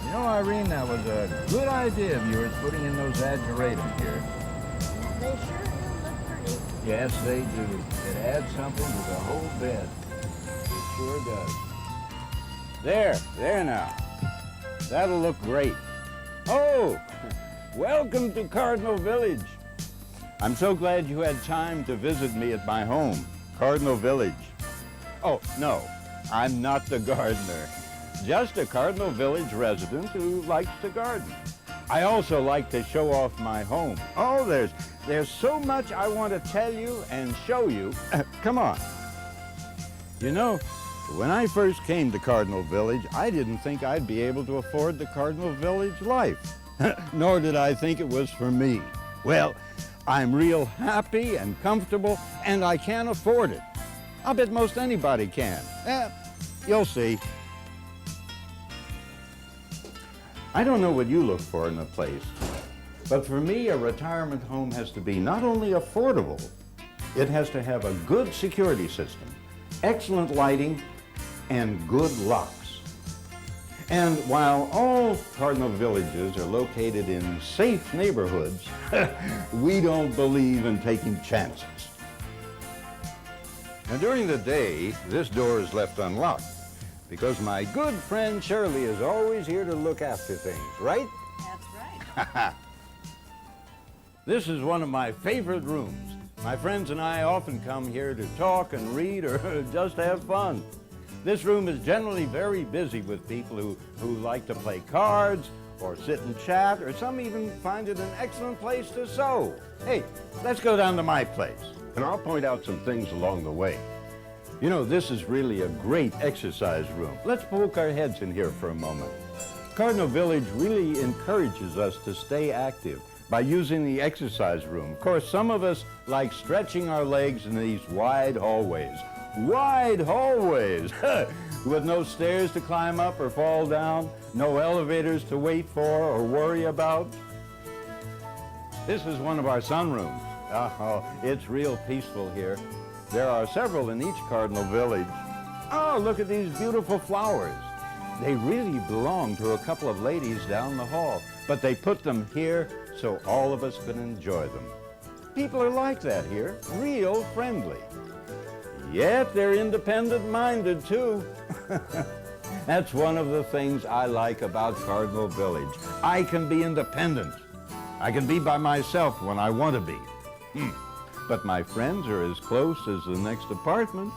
You know, Irene, that was a good idea of yours putting in those adjurators here. They sure do look pretty. Yes, they do. It adds something to the whole bed. It sure does. There now. That'll look great. Oh, welcome to Cardinal Village. I'm so glad you had time to visit me at my home, Cardinal Village. Oh, no, I'm not the gardener. Just a Cardinal Village resident who likes to garden. I also like to show off my home. Oh, there's so much I want to tell you and show you. Come on. You know, when I first came to Cardinal Village, I didn't think I'd be able to afford the Cardinal Village life. Nor did I think it was for me. Well, I'm real happy and comfortable, and I can afford it. I'll bet most anybody can. You'll see. I don't know what you look for in a place, but for me, a retirement home has to be not only affordable, it has to have a good security system, excellent lighting, and good locks. And while all Cardinal Villages are located in safe neighborhoods, we don't believe in taking chances. Now, during the day, this door is left unlocked because my good friend Shirley is always here to look after things, right? That's right. This is one of my favorite rooms. My friends and I often come here to talk and read or just have fun. This room is generally very busy with people who like to play cards or sit and chat, or some even find it an excellent place to sew. Hey, let's go down to my place, and I'll point out some things along the way. You know, this is really a great exercise room. Let's poke our heads in here for a moment. Cardinal Village really encourages us to stay active by using the exercise room. Of course, some of us like stretching our legs in these wide hallways. Wide hallways with no stairs to climb up or fall down, no elevators to wait for or worry about. This is one of our sunrooms. Oh, it's real peaceful here. There are several in each Cardinal Village. Oh, look at these beautiful flowers. They really belong to a couple of ladies down the hall, but they put them here so all of us can enjoy them. People are like that here, real friendly. Yet they're independent-minded, too. That's one of the things I like about Cardinal Village. I can be independent. I can be by myself when I want to be. But my friends are as close as the next apartment,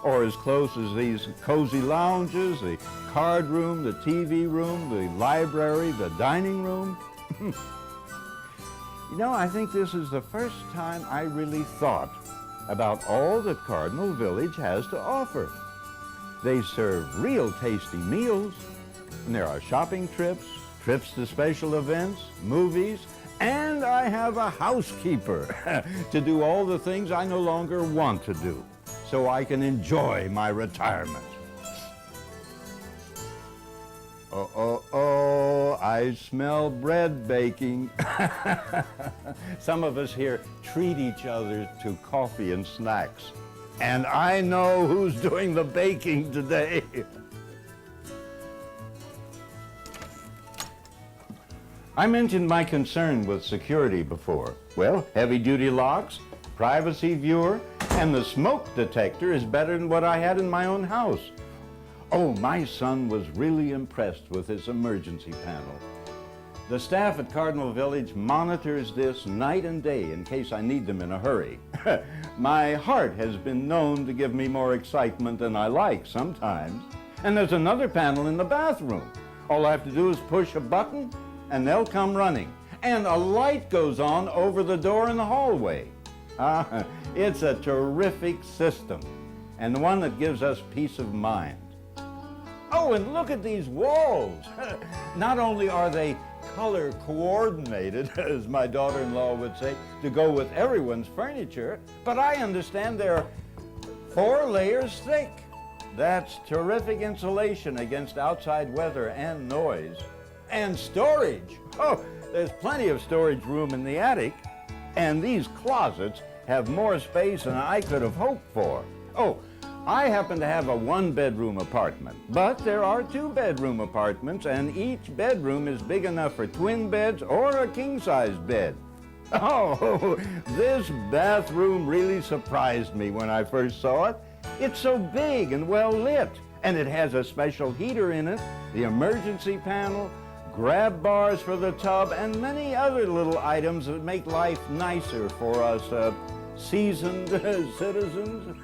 or as close as these cozy lounges, the card room, the TV room, the library, the dining room. You know, I think this is the first time I really thought about all that Cardinal Village has to offer. They serve real tasty meals, and there are shopping trips, trips to special events, movies, and I have a housekeeper to do all the things I no longer want to do, so I can enjoy my retirement. Oh, I smell bread baking. Some of us here treat each other to coffee and snacks. And I know who's doing the baking today. I mentioned my concern with security before. Well, heavy-duty locks, privacy viewer, and the smoke detector is better than what I had in my own house. Oh, my son was really impressed with this emergency panel. The staff at Cardinal Village monitors this night and day in case I need them in a hurry. My heart has been known to give me more excitement than I like sometimes. And there's another panel in the bathroom. All I have to do is push a button and they'll come running. And a light goes on over the door in the hallway. It's a terrific system, and the one that gives us peace of mind. Oh, and look at these walls. Not only are they color coordinated, as my daughter-in-law would say, to go with everyone's furniture, but I understand they're 4 layers thick. That's terrific insulation against outside weather and noise. And storage. Oh, there's plenty of storage room in the attic, and these closets have more space than I could have hoped for. Oh, I happen to have a one-bedroom apartment, but there are two-bedroom apartments, and each bedroom is big enough for twin beds or a king-size bed. Oh, this bathroom really surprised me when I first saw it. It's so big and well lit, and it has a special heater in it, the emergency panel, grab bars for the tub, and many other little items that make life nicer for us seasoned citizens.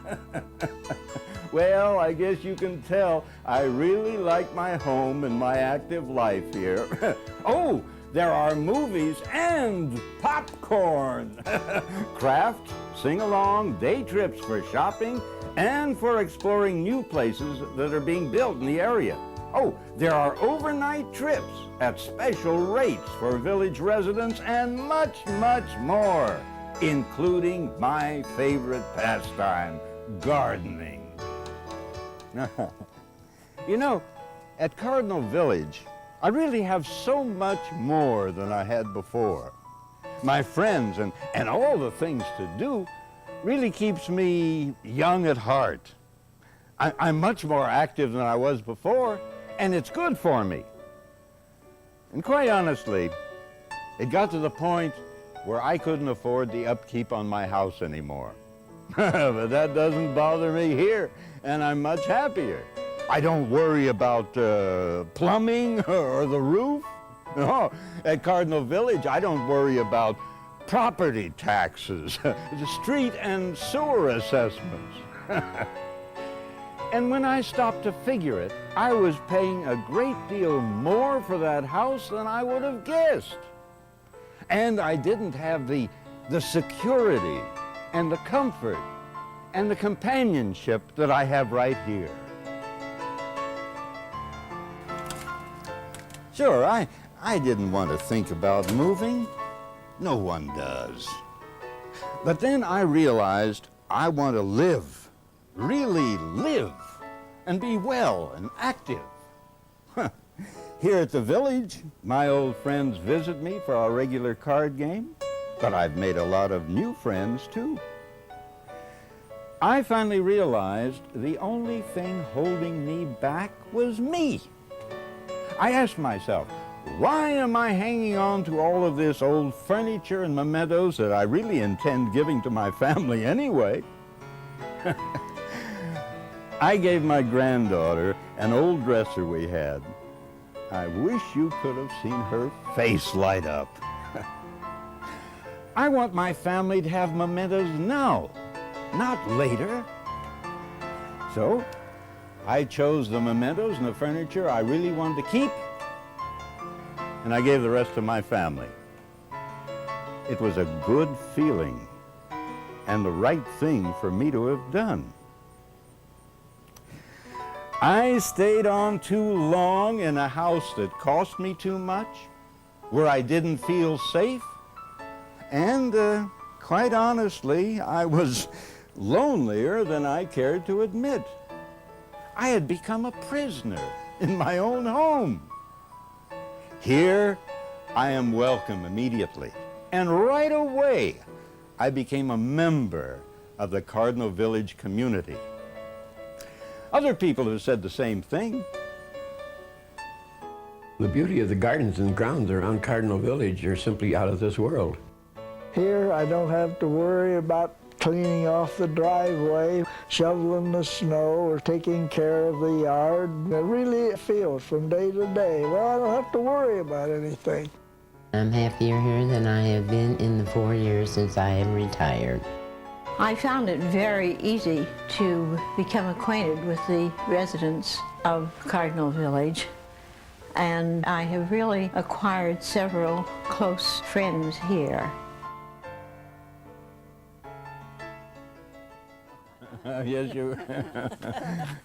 Well, I guess you can tell I really like my home and my active life here. Oh, there are movies and popcorn, craft, sing-along, day trips for shopping, and for exploring new places that are being built in the area. Oh, there are overnight trips at special rates for village residents and much, much more, including my favorite pastime, gardening. You know, at Cardinal Village, I really have so much more than I had before. My friends and all the things to do really keeps me young at heart. I'm much more active than I was before, and it's good for me. And quite honestly, it got to the point where I couldn't afford the upkeep on my house anymore. But that doesn't bother me here, and I'm much happier. I don't worry about plumbing or the roof. No, at Cardinal Village, I don't worry about property taxes, the street and sewer assessments. And when I stopped to figure it, I was paying a great deal more for that house than I would have guessed. And I didn't have the security and the comfort and the companionship that I have right here. Sure, I didn't want to think about moving. No one does. But then I realized I want to live, really live, and be well and active. Here at the village, my old friends visit me for our regular card game, but I've made a lot of new friends too. I finally realized the only thing holding me back was me. I asked myself, why am I hanging on to all of this old furniture and mementos that I really intend giving to my family anyway? I gave my granddaughter an old dresser we had. I wish you could have seen her face light up. I want my family to have mementos now, not later. So, I chose the mementos and the furniture I really wanted to keep, and I gave the rest to my family. It was a good feeling and the right thing for me to have done. I stayed on too long in a house that cost me too much, where I didn't feel safe, and quite honestly, I was lonelier than I cared to admit. I had become a prisoner in my own home. Here, I am welcome immediately, and right away, I became a member of the Cardinal Village community. Other people have said the same thing. The beauty of the gardens and grounds around Cardinal Village are simply out of this world. Here, I don't have to worry about cleaning off the driveway, shoveling the snow, or taking care of the yard. It really feels from day to day, well, I don't have to worry about anything. I'm happier here than I have been in the 4 years since I have retired. I found it very easy to become acquainted with the residents of Cardinal Village, and I have really acquired several close friends here. Yes, you.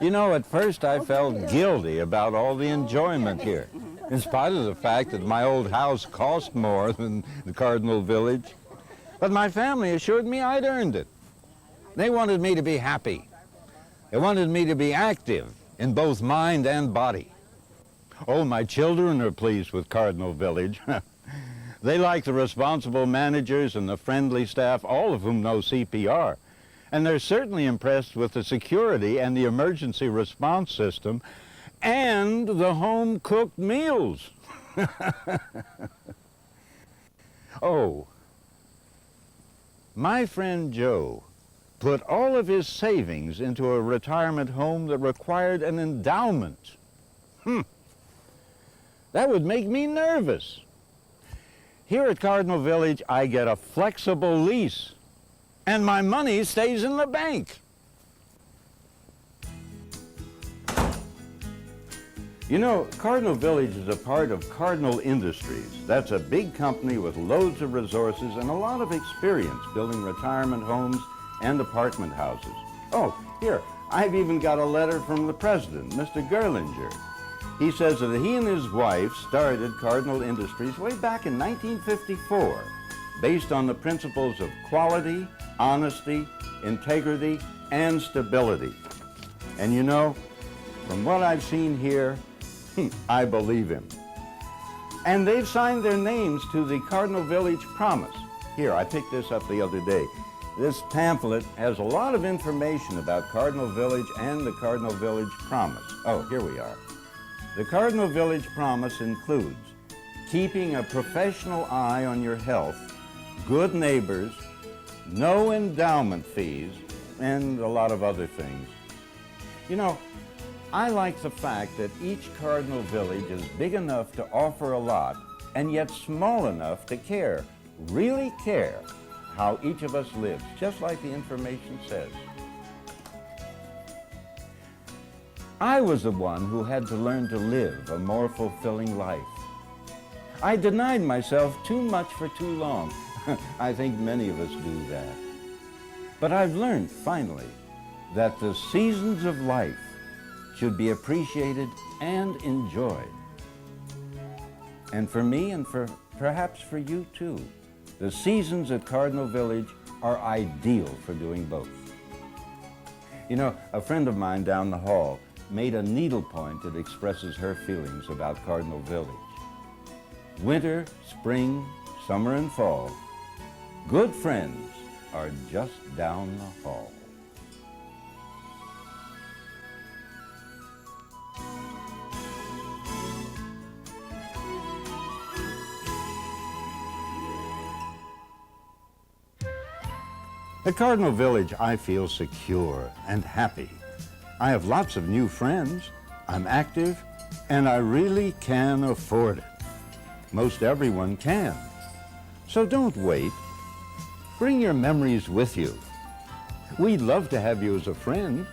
You know, at first I felt guilty about all the enjoyment here, in spite of the fact that my old house cost more than the Cardinal Village. But my family assured me I'd earned it. They wanted me to be happy. They wanted me to be active in both mind and body. Oh, my children are pleased with Cardinal Village. They like the responsible managers and the friendly staff, all of whom know CPR. And they're certainly impressed with the security and the emergency response system and the home-cooked meals. Oh, my friend Joe put all of his savings into a retirement home that required an endowment. That would make me nervous. Here at Cardinal Village, I get a flexible lease, and my money stays in the bank. You know, Cardinal Village is a part of Cardinal Industries. That's a big company with loads of resources and a lot of experience building retirement homes and apartment houses. Oh, here, I've even got a letter from the president, Mr. Gerlinger. He says that he and his wife started Cardinal Industries way back in 1954, based on the principles of quality, honesty, integrity, and stability. And you know, from what I've seen here, I believe him. And they've signed their names to the Cardinal Village Promise. Here, I picked this up the other day. This pamphlet has a lot of information about Cardinal Village and the Cardinal Village Promise. Oh, here we are. The Cardinal Village Promise includes keeping a professional eye on your health, good neighbors, no endowment fees, and a lot of other things. You know, I like the fact that each Cardinal Village is big enough to offer a lot and yet small enough to care, really care, how each of us lives, just like the information says. I was the one who had to learn to live a more fulfilling life. I denied myself too much for too long. I think many of us do that. But I've learned, finally, that the seasons of life should be appreciated and enjoyed. And for me, and perhaps for you too, the seasons at Cardinal Village are ideal for doing both. You know, a friend of mine down the hall made a needlepoint that expresses her feelings about Cardinal Village. Winter, spring, summer, and fall, good friends are just down the hall. At Cardinal Village, I feel secure and happy. I have lots of new friends, I'm active, and I really can afford it. Most everyone can. So don't wait. Bring your memories with you. We'd love to have you as a friend.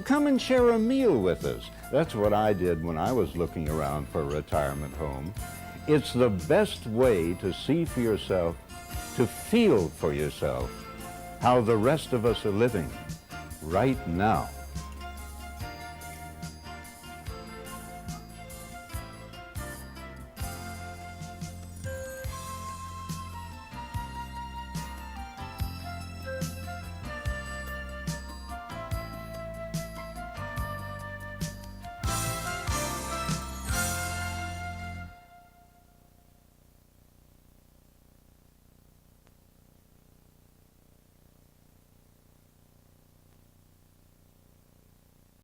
Come and share a meal with us. That's what I did when I was looking around for a retirement home. It's the best way to see for yourself, to feel for yourself, how the rest of us are living right now.